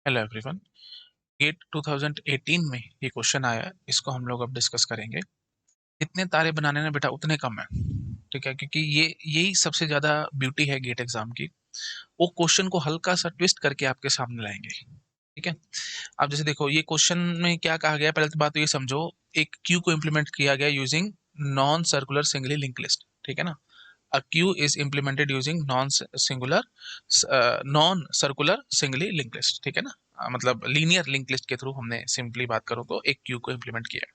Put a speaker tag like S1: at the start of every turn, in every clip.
S1: Hello everyone. Gate 2018 में ये question आया है, इसको हम लोग अब डिस्कस करेंगे। जितने तारे बनाने ना बेटा उतने कम है। ठीक है, क्योंकि ये यही सबसे ज्यादा ब्यूटी है गेट एग्जाम की। वो क्वेश्चन को हल्का सा ट्विस्ट करके आपके सामने लाएंगे। ठीक है। आप जैसे देखो ये क्वेश्चन में क्या कहा गया, पहले तो बात तो ये समझो। एक क्यू को इम्प्लीमेंट किया गया using non circular singly link list. ठीक है ना। A queue is implemented using non circular singly link list. ठीक है ना। मतलब लीनियर लिंक लिस्ट के थ्रू हमने सिंपली बात करो तो एक क्यू को इम्प्लीमेंट किया है।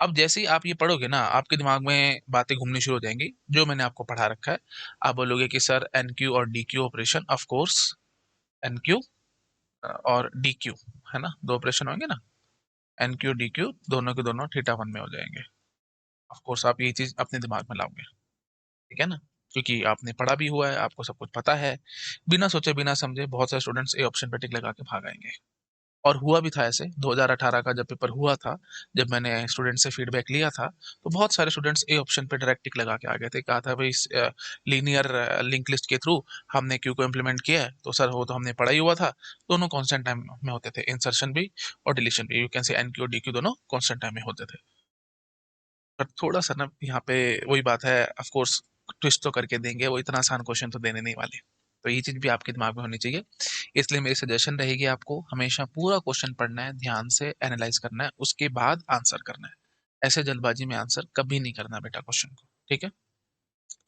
S1: अब जैसे ही आप ये पढ़ोगे ना, आपके दिमाग में बातें घूमनी शुरू हो जाएंगी जो मैंने आपको पढ़ा रखा है। आप बोलोगे कि सर एन क्यू और dequeue operation, of course enqueue और डी क्यू, है ना, दो ऑपरेशन होंगे ना। एन क्यू डी क्यू दोनों के दोनों थीटा वन में हो जाएंगे। ऑफ कोर्स आप ये चीज अपने दिमाग में लाओगे। ठीक है ना। क्योंकि आपने पढ़ा भी हुआ है, आपको सब कुछ पता है। बिना सोचे बिना समझे बहुत सारे स्टूडेंट्स ए ऑप्शन पे टिक लगा के भाग आएंगे। और हुआ भी था ऐसे 2018 का जब पेपर हुआ था। जब मैंने स्टूडेंट से फीडबैक लिया था तो बहुत सारे स्टूडेंट्स ए ऑप्शन पे डायरेक्ट टिक लगा के आ गए थे। कहा था भाई लीनियर लिंक लिस्ट के थ्रू हमने क्यू को इम्प्लीमेंट किया है तो सर वो तो हमने पढ़ा ही हुआ था। दोनों कांस्टेंट टाइम में होते थे, इंसर्शन भी और डिलीशन भी। You can say enqueue dequeue दोनों कांस्टेंट टाइम में होते थे। पर थोड़ा सा ना यहाँ पे वही बात है, ऑफ कोर्स ट्विस्ट तो करके देंगे, वो इतना आसान क्वेश्चन तो देने नहीं वाले। तो ये चीज भी आपके दिमाग में होनी चाहिए। इसलिए मेरी सजेशन रहेगी, आपको हमेशा पूरा क्वेश्चन पढ़ना है, ध्यान से एनालाइज करना है, उसके बाद आंसर करना है। ऐसे जल्दबाजी में आंसर कभी नहीं करना बेटा क्वेश्चन को। ठीक है।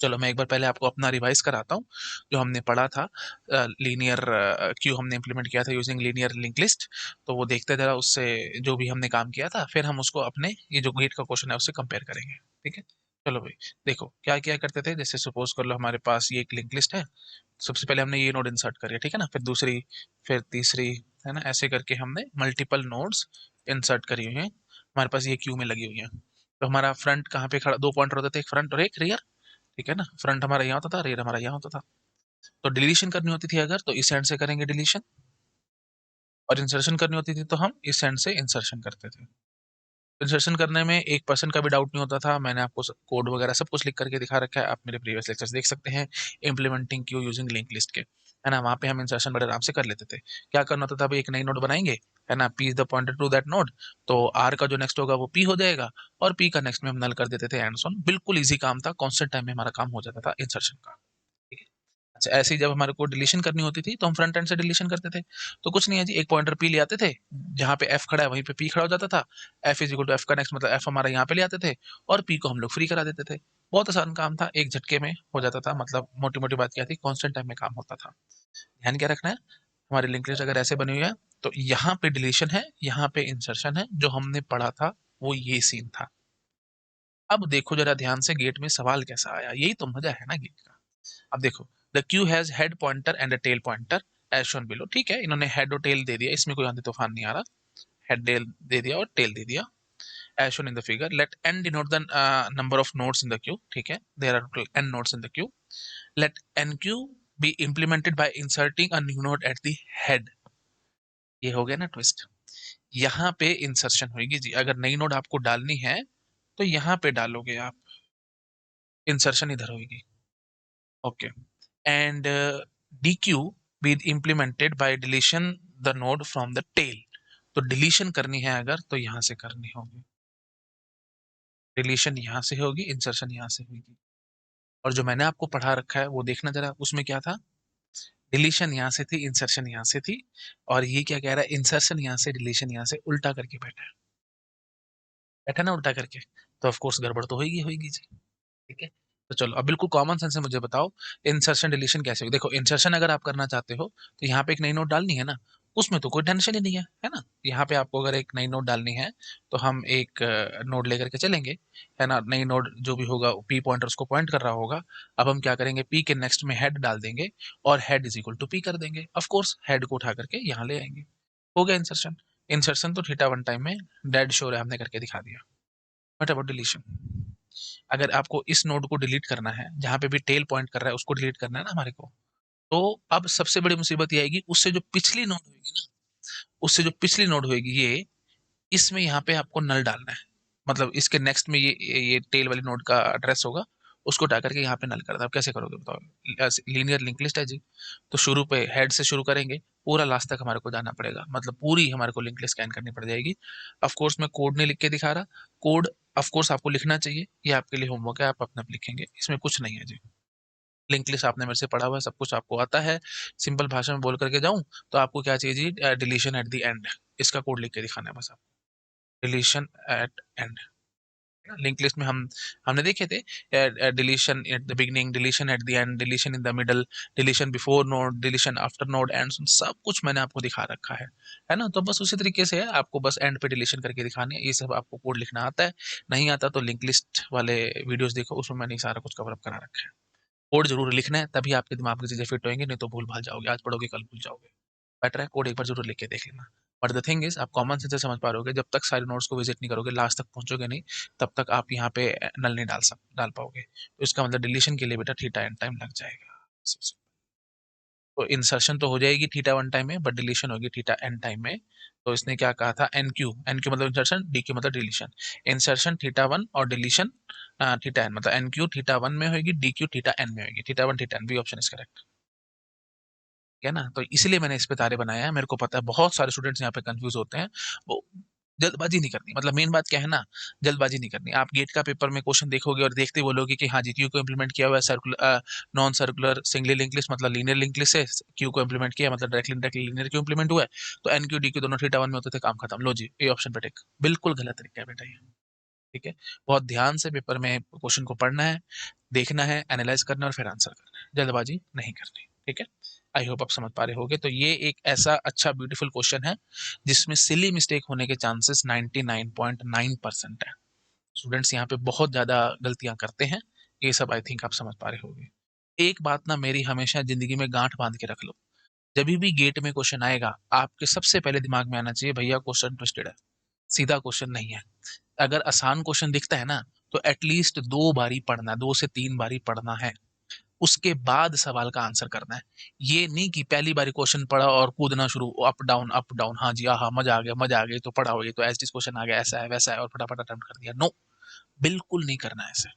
S1: चलो मैं एक बार पहले आपको अपना रिवाइज कराता हूँ जो हमने पढ़ा था। लीनियर क्यू हमने इंप्लीमेंट किया था यूजिंग लीनियर लिंक लिस्ट। तो वो देखते जरा उससे जो भी हमने काम किया था, फिर हम उसको अपने ये जो गेट का क्वेश्चन है उससे कंपेयर करेंगे। ठीक है। चलो भाई, देखो क्या क्या करते थे। जैसे सपोज कर लो हमारे पास ये एक लिंक लिस्ट है। सबसे पहले हमने ये नोड इंसर्ट करी, ठीक है ना, फिर दूसरी, फिर तीसरी, है ना, ऐसे करके हमने मल्टीपल नोड्स इंसर्ट करी हुई हैं, हमारे पास ये क्यू में लगी हुई है। तो हमारा फ्रंट कहाँ पे खड़ा, दो पॉइंटर होते थे, एक फ्रंट और एक रियर। ठीक है ना। फ्रंट हमारा यहाँ होता था, रेयर हमारा यहाँ होता था। तो डिलीशन करनी होती थी अगर, तो इस एंड से करेंगे डिलीशन। और इंसर्शन करनी होती थी तो हम इस एंड से इंसर्शन करते थे। इंसर्शन करने में 1% का भी डाउट नहीं होता था। मैंने आपको कोड वगैरह सब कुछ लिख करके दिखा रखा है, आप मेरे प्रीवियस लेक्चर्स देख सकते हैं। Implementing queue using link list के, है ना, वहाँ पे हम इंसर्शन बड़े आराम से कर लेते थे। क्या करना होता था भाई, एक नई नोड बनाएंगे, है ना, P is the pointer to that node. तो आर का जो नेक्स्ट होगा वो पी हो जाएगा, और पी का नेक्स्ट में हम नल कर देते थे एंड ऑन। बिल्कुल ईजी काम था, कॉन्स्टेंट टाइम में हमारा काम हो जाता था इंसर्शन का। ठीक है। अच्छा, ऐसे ही जब हमारे को डिलीशन करनी होती थी तो हम फ्रंट एंड से डिलीशन करते थे। तो कुछ नहीं है जी, एक पॉइंटर पी ले आते थे, जहाँ पे एफ खड़ा है वहीं पे पी खड़ा हो जाता था। F is equal to F का नेक्स्ट, मतलब एफ हमारा यहाँ पे ले आते थे, और पी को हम लोग फ्री करा देते थे। बहुत आसान काम था, एक झटके में हो जाता था। मतलब मोटी मोटी बात क्या थी, कॉन्स्टेंट टाइम में काम होता था। ध्यान क्या रखना है, हमारी लिंक लिस्ट अगर ऐसे बनी हुई है तो यहाँ पे डिलीशन है, यहाँ पे इंसर्शन है। जो हमने पढ़ा था वो ये सीन था। अब देखो जरा ध्यान से, गेट में सवाल कैसा आया, यही तो मजा है ना गेट का। अब देखो, the queue has head pointer and a tail pointer as shown below. ठीक है, इन्होंने हेड और टेल दे दिया, इसमें कोई आंधी तूफान नहीं आ रहा। हेड टेल दे दिया और टेल दे दिया as shown in the figure. Let n denote the number of nodes in the queue. ठीक है, there are total n nodes in the queue. Let n queue be implemented by inserting a new node at the head। ये हो गया ना twist. यहाँ पे insertion होगी जी, अगर नई नोड आपको डालनी है तो यहाँ पे डालोगे आप, इंसर्शन इधर होगी। Okay. And dq be implemented by deletion the node from the tail। तो डिलीशन करनी है अगर तो यहां से करनी होगी, डिलीशन यहां से होगी, इंसर्शन यहां से होगी। और जो मैंने आपको पढ़ा रखा है वो देखना जरा, उसमें क्या था, डिलीशन यहां से थी, इंसर्शन यहां से थी। और ये क्या कह रहा है, इंसर्शन यहां से, डिलीशन यहां से, उल्टा करके बैठा है। बैठा ना उल्टा करके, तो ऑफ कोर्स गड़बड़ तो होगी होगी जी। ठीक है। तो चलो अब बिल्कुल कॉमन सेंस से मुझे बताओ, इंसर्शन डिलीशन कैसे होगी। देखो इंसर्शन अगर आप करना चाहते हो तो यहाँ पे एक नई नोट डालनी है ना, उसमें तो कोई टेंशन ही नहीं है ना। यहाँ पे आपको अगर एक नई नोट डालनी है तो हम एक नोड लेकर के चलेंगे, है ना। नई नोड जो भी होगा पी पॉइंटर उसको पॉइंट कर रहा होगा। अब हम क्या करेंगे, पी के नेक्स्ट में हेड डाल देंगे, और head is equal to P कर देंगे। ऑफ कोर्स हेड को उठा करके यहाँ ले आएंगे। हो गया इंसर्शन। इंसर्शन तो थीटा वन टाइम में डेड श्योर है, हमने करके दिखा दिया। बट अबाउट डिलीशन, अगर आपको इस नोड को डिलीट करना है, जहां पे भी टेल पॉइंट कर रहा है उसको डिलीट करना है ना हमारे को, तो अब सबसे बड़ी मुसीबत ये आएगी, उससे जो पिछली नोड होगी ना, उससे जो पिछली नोड होगी ये, इसमें यहाँ पे आपको नल डालना है। मतलब इसके नेक्स्ट में ये टेल वाली नोड का एड्रेस होगा, उसको उठा करके यहाँ पे नल कर दो। आप कैसे करोगे बताओ? लीनियर लिंक लिस्ट है जी, तो शुरू पे हेड से शुरू करेंगे, पूरा लास्ट तक हमारे को जाना पड़ेगा, मतलब पूरी हमारे को लिंक लिस्ट स्कैन करनी पड़ जाएगी। ऑफ कोर्स मैं कोड नहीं लिख के दिखा रहा, कोड ऑफ कोर्स आपको लिखना चाहिए, ये आपके लिए होमवर्क है, आप अपने आप लिखेंगे, इसमें कुछ नहीं है जी। लिंक लिस्ट आपने मेरे से पढ़ा हुआ है, सब कुछ आपको आता है। सिंपल भाषा में बोल करके जाऊं तो आपको क्या चाहिए जी? डिलीशन एट द एंड, इसका कोड लिख के दिखाना है बस आपको। Deletion at end, link list में हमने देखे थे deletion at the beginning, deletion at the end, deletion in the middle, deletion before node, deletion after node, and सब कुछ मैंने आपको दिखा रखा है ना? तो बस उसी तरीके से है, आपको बस एंड पे डिलीशन करके दिखानी है, ये सब आपको कोड लिखना आता है। नहीं आता तो लिंक लिस्ट वाले वीडियोस देखो, उसमें मैंने सारा कुछ कवर अप करा रखा है। कोड जरूर लिखना है, तभी आपके दिमाग में चीजें फिट होंगी, नहीं तो भूल भाल जाओगे, आज पढ़ोगे कल भूल जाओगे। बेटर है कोड एक बार जरूर लिख के देख लेना। बट द थिंग इज, आप कॉमन सेंस से समझ पा रहे हो, जब तक सारे नोट्स को विजिट नहीं करोगे, लास्ट तक पहुंचोगे नहीं, तब तक आप यहाँ पे नल नहीं डाल पाओगे। तो इसका मतलब डिलीशन के लिए बेटा थीटा एन टाइम लग जाएगा। तो इंसर्शन तो हो जाएगी थीटा वन टाइम में, बट डिलीशन होगी थीटा एन टाइम में। तो इसने क्या कहा था? एन क्यू मतलब इंसर्शन, डी क्यू मतलब डिलीशन। इंसर्शन थीटा वन और डिलीशन थीटा एन, मतलब एन क्यू थीटा वन में होगी, डी क्यू थीटा एन में होगी, theta one theta N, B option is correct. है ना? तो इसलिए मैंने इस पे तारे बनाया है। मेरे को पता है बहुत सारे स्टूडेंट्स यहाँ पे कंफ्यूज होते हैं। वो जल्दबाजी नहीं करनी, मतलब मेन बात क्या है ना, जल्दबाजी नहीं करनी। आप गेट का पेपर में क्वेश्चन देखोगे और देखते बोलोगे कि हाँ जी क्यू को इम्प्लीमेंट किया हुआ है, circular non circular singly link list मतलब लीनियर लिंक लिस्ट है, क्यू को इम्प्लीमेंट किया मतलब डायरेक्टली लीनियर क्यू इम्प्लीमेंट हुआ है, तो एन क्यू डी क्यू दोनों थीटा वन में होते थे, काम खत्म, लो जी ए ऑप्शन पे टिक। बिल्कुल गलत तरीका है बेटा ये। ठीक है? बहुत ध्यान से पेपर में क्वेश्चन को पढ़ना है, देखना है, एनालाइज करना है और फिर आंसर करना है, जल्दबाजी नहीं करनी। ठीक है? आई होप आप समझ पा रहे होगे। तो ये एक ऐसा अच्छा ब्यूटीफुल क्वेश्चन है जिसमें सिली मिस्टेक होने के चांसेस 99.9% है। स्टूडेंट्स यहाँ पे बहुत ज्यादा गलतियां करते हैं, ये सब आई थिंक आप समझ पा रहे होगे। एक बात ना मेरी हमेशा जिंदगी में गांठ बांध के रख लो, जब भी गेट में क्वेश्चन आएगा, आपके सबसे पहले दिमाग में आना चाहिए भैया क्वेश्चन ट्विस्टेड है, सीधा क्वेश्चन नहीं है। अगर आसान क्वेश्चन दिखता है ना, तो एटलीस्ट 2 बारी पढ़ना, 2 से 3 बारी पढ़ना है, उसके बाद सवाल का आंसर करना है। ये नहीं कि पहली बारी क्वेश्चन पढ़ा और कूदना शुरू, अप डाउन, हाँ जी हाँ मजा आ गया मजा आ गई, तो पढ़ा हो गई, तो एज दिस क्वेश्चन आ गया, ऐसा है वैसा है, और फटाफट अटेम्प्ट कर दिया। नो, बिल्कुल नहीं करना है ऐसे।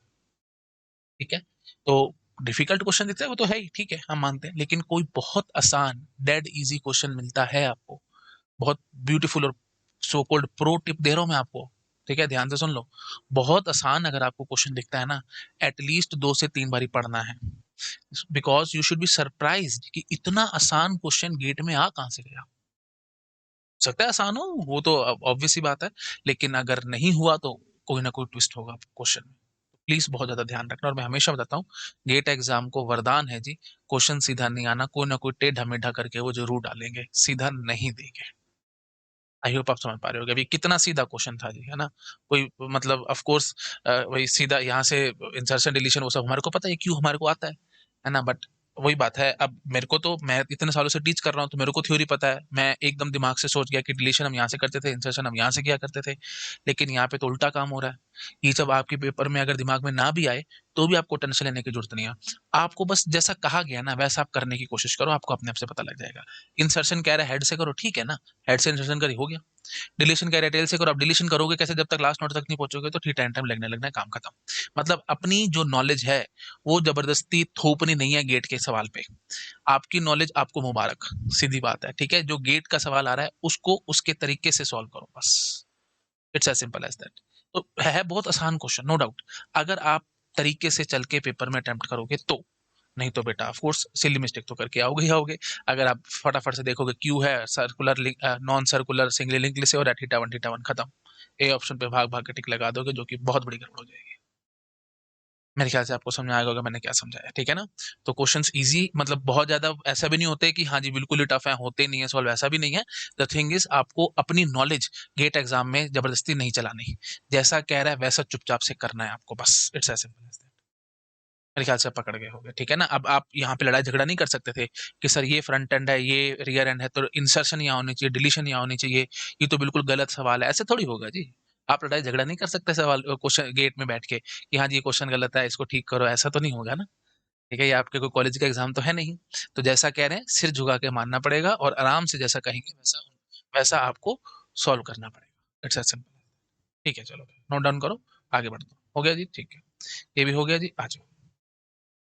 S1: ठीक है? तो डिफिकल्ट क्वेश्चन दिखता है वो तो है ही, ठीक है हम मानते हैं, लेकिन कोई बहुत आसान डेड इजी क्वेश्चन मिलता है आपको, बहुत ब्यूटीफुल और सो कॉल्ड प्रो टिप दे रहा हूं मैं आपको। ठीक है? ध्यान से सुन लो। बहुत आसान अगर आपको क्वेश्चन दिखता है ना, एटलीस्ट 2 से 3 बारी पढ़ना है, because you should be surprise कि इतना आसान क्वेश्चन गेट में आ कहां से गया। हो सकता है आसान हो, वो तो ऑब्वियस सी बात है, लेकिन अगर नहीं हुआ तो कोई ना कोई ट्विस्ट होगा क्वेश्चन में। प्लीज बहुत ज्यादा ध्यान रखना, और मैं हमेशा बताता हूँ, गेट एग्जाम को वरदान है जी, क्वेश्चन सीधा नहीं आना, कोई ना कोई टेढ़ा मेढ़ा करके वो जरूर डालेंगे, सीधा नहीं देंगे। आई होप आप समझ पा रहे होगे अभी कितना सीधा क्वेश्चन था जी, है ना? कोई मतलब ऑफ कोर्स वही सीधा यहाँ से इंसर्शन डिलीशन वो सब हमारे को पता है, क्यों हमारे को आता है ना? बट वही बात है, अब मेरे को तो, मैं इतने सालों से टीच कर रहा हूँ, तो मेरे को थ्योरी पता है, मैं एकदम दिमाग से सोच गया कि डिलीशन हम यहाँ से करते थे, इंसर्शन हम यहाँ से किया करते थे। लेकिन यहाँ पे तो उल्टा काम हो रहा है। ये सब आपके पेपर में अगर दिमाग में ना भी आए, तो भी आपको टेंशन लेने की जरूरत नहीं है। आपको बस जैसा कहा गया ना वैसा आप करने की कोशिश करो, आपको अपने आप से पता लग जाएगा। इंसर्शन कह रहा है हेड से करो, ठीक है ना? हेड से इंसर्शन करी, हो गया। डिलीशन कह रहे हैं टेल से करो, अब डिलीशन करोगे कैसे जब तक लास्ट नोट तक नहीं पहुंचोगे? तो थीटा एन टाइम लगना है, काम खत्म। मतलब अपनी जो नॉलेज है वो जबरदस्ती थोपनी नहीं है गेट के सवाल पे। आपकी नॉलेज आपको मुबारक, सीधी बात है। ठीक है? जो गेट का सवाल आ रहा है उसको उसके तरीके से सॉल्व करो बस। It's as simple as that. तो है बहुत आसान क्वेश्चन, नो डाउट, अगर आप तरीके से चल के पेपर में अटेम्प्ट करोगे तो। नहीं तो बेटा ऑफ कोर्स सिली मिस्टेक तो करके आओगे ही आओगे। अगर आप फटाफट से देखोगे क्यू है circular non circular singly link list और थीटा वन खत्म, ए ऑप्शन पे भाग भाग के टिक लगा दोगे, जो कि बहुत बड़ी गड़बड़ हो जाएगी। मेरे ख्याल से आपको समझ में आएगा होगा मैंने क्या समझाया, ठीक है ना? तो क्वेश्चंस इजी, मतलब बहुत ज्यादा ऐसा भी नहीं होते कि हाँ जी बिल्कुल ही टफ है, होते नहीं है सॉल्व, ऐसा भी नहीं है। द थिंग इज, आपको अपनी नॉलेज गेट एग्जाम में जबरदस्ती नहीं चलानी, जैसा कह रहा है वैसा चुपचाप से करना है आपको, बस it's as simple as that. मेरे ख्याल से आप पकड़ गए होंगे, ठीक है ना? अब आप यहाँ पे लड़ाई झगड़ा नहीं कर सकते थे कि सर ये फ्रंट एंड है ये रियर एंड है, तो इंसर्शन यहाँ होनी चाहिए, डिलीशन यहाँ होनी चाहिए, ये तो बिल्कुल गलत सवाल है, ऐसे थोड़ी होगा जी। आप लड़ाई झगड़ा नहीं कर सकते सवाल क्वेश्चन गेट में बैठ के कि हाँ जी ये क्वेश्चन गलत है, इसको ठीक करो, ऐसा तो नहीं होगा ना। ठीक है? ये आपके कोई कॉलेज का एग्जाम तो है नहीं। तो जैसा कह रहे हैं सिर झुका के मानना पड़ेगा, और आराम से जैसा कहेंगे वैसा वैसा आपको सॉल्व करना पड़ेगा। It's as simple. ठीक है, चलो नोट डाउन करो, आगे बढ़ते हो गया जी, ठीक है। ये भी हो गया जी, आ जाओ।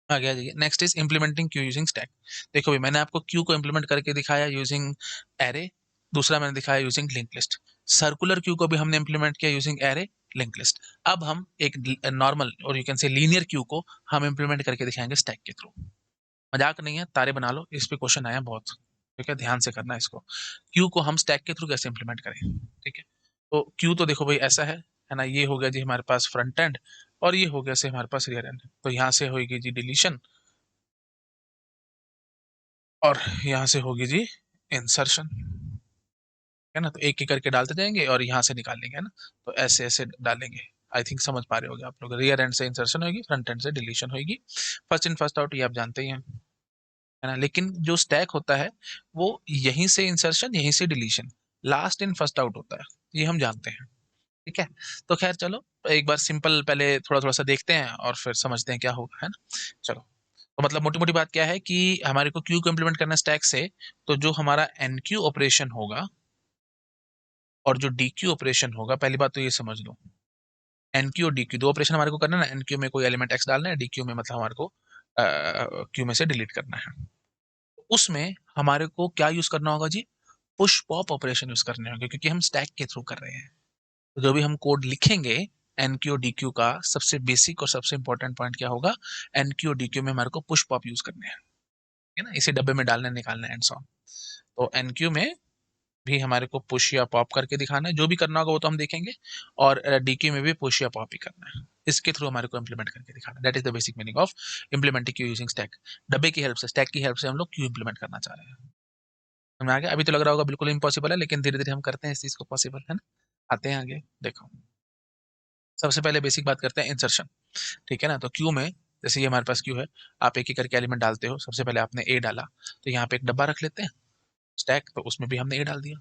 S1: आगे आ जाइए। Next is implementing queue using stack. देखो भाई, मैंने आपको क्यू को इम्प्लीमेंट करके दिखाया यूजिंग एरे, दूसरा मैंने दिखाया using link list. Circular queue को भी हमने इम्प्लीमेंट किया यूजिंग एरे, लिंक लिस्ट। अब हम एक नॉर्मल और यू कैन से लीनियर क्यू को हम इम्प्लीमेंट करके दिखाएंगे स्टैक के थ्रू। मजाक नहीं है, तारे बना लो, इस पे क्वेश्चन आया बहुत, ठीक है, ध्यान से करना है इसको। क्यू को हम स्टैक के थ्रू कैसे इंप्लीमेंट करें, ठीक है। तो क्यू तो देखो भाई ऐसा है ना, ये हो गया जी हमारे पास फ्रंट एंड, और ये हो गया से हमारे पास रियर एंड। तो यहाँ से होगी जी डिलीशन, और यहाँ से होगी जी इंसर्शन, है ना। तो एक एक करके डालते जाएंगे और यहाँ से निकाल लेंगे, है ना। तो ऐसे ऐसे डालेंगे। आई थिंक समझ पा रहे होगे आप लोग, रियर एंड से इंसर्शन होगी, फ्रंट एंड से डिलीशन होगी। फर्स्ट इन फर्स्ट आउट ये आप जानते ही हैं, है ना। लेकिन जो स्टैक होता है वो यहीं से इंसर्शन, यहीं से deletion, last in first out होता है, ये हम जानते हैं, ठीक है। तो खैर चलो, एक बार सिंपल पहले थोड़ा थोड़ा सा देखते हैं और फिर समझते हैं क्या होगा, है ना। चलो, तो मतलब मोटी मोटी बात क्या है कि हमारे को क्यू को इम्प्लीमेंट करना स्टैक से। तो जो हमारा एन क्यू ऑपरेशन होगा और जो डी क्यू ऑपरेशन होगा, पहली बात तो ये समझ लो, एन क्यू और डी क्यू दो ऑपरेशन हमारे को करना है ना। एन क्यू में कोई एलिमेंट एक्स डालना है, डी क्यू में मतलब हमारे को क्यू में से डिलीट करना है। उसमें हमारे को क्या यूज करना होगा जी, पुश पॉप ऑपरेशन यूज करने होंगे, क्योंकि हम स्टैक के थ्रू कर रहे हैं। तो जो भी हम कोड लिखेंगे एनक्यू डीक्यू का, सबसे बेसिक और सबसे इंपॉर्टेंट पॉइंट क्या होगा, एनक्यू डीक्यू में हमारे को पुश पॉप यूज करने हैं, है ना। इसी डब्बे में डालना निकालना एंड सो ऑन। तो एनक्यू में भी हमारे को पुश या पॉप करके दिखाना है, जो भी करना होगा वो तो हम देखेंगे। और डीक्यू में भी पुश या पॉप ही करना है, इसके थ्रू हमारे को इंप्लीमेंट करके दिखाना है। That is the basic meaning of implementing Q using stack. डब्बे की हेल्प से, स्टैक की हेल्प से हम लोग क्यू इंप्लीमेंट करना चाह रहे हैं। समझ में आ गया। अभी तो लग रहा होगा बिल्कुल इम्पॉसिबल है, लेकिन धीरे धीरे हम करते हैं इस चीज को पॉसिबल, है ना। आते हैं आगे, देखो। सबसे पहले बेसिक बात करते हैं इंसर्शन, ठीक है ना। तो क्यू में, जैसे ये हमारे पास क्यू है, आप एक एक करके एलिमेंट डालते हो। सबसे पहले आपने ए डाला, तो यहाँ पे एक डब्बा रख लेते हैं स्टैक, तो उसमें भी हमने ए डाल दिया,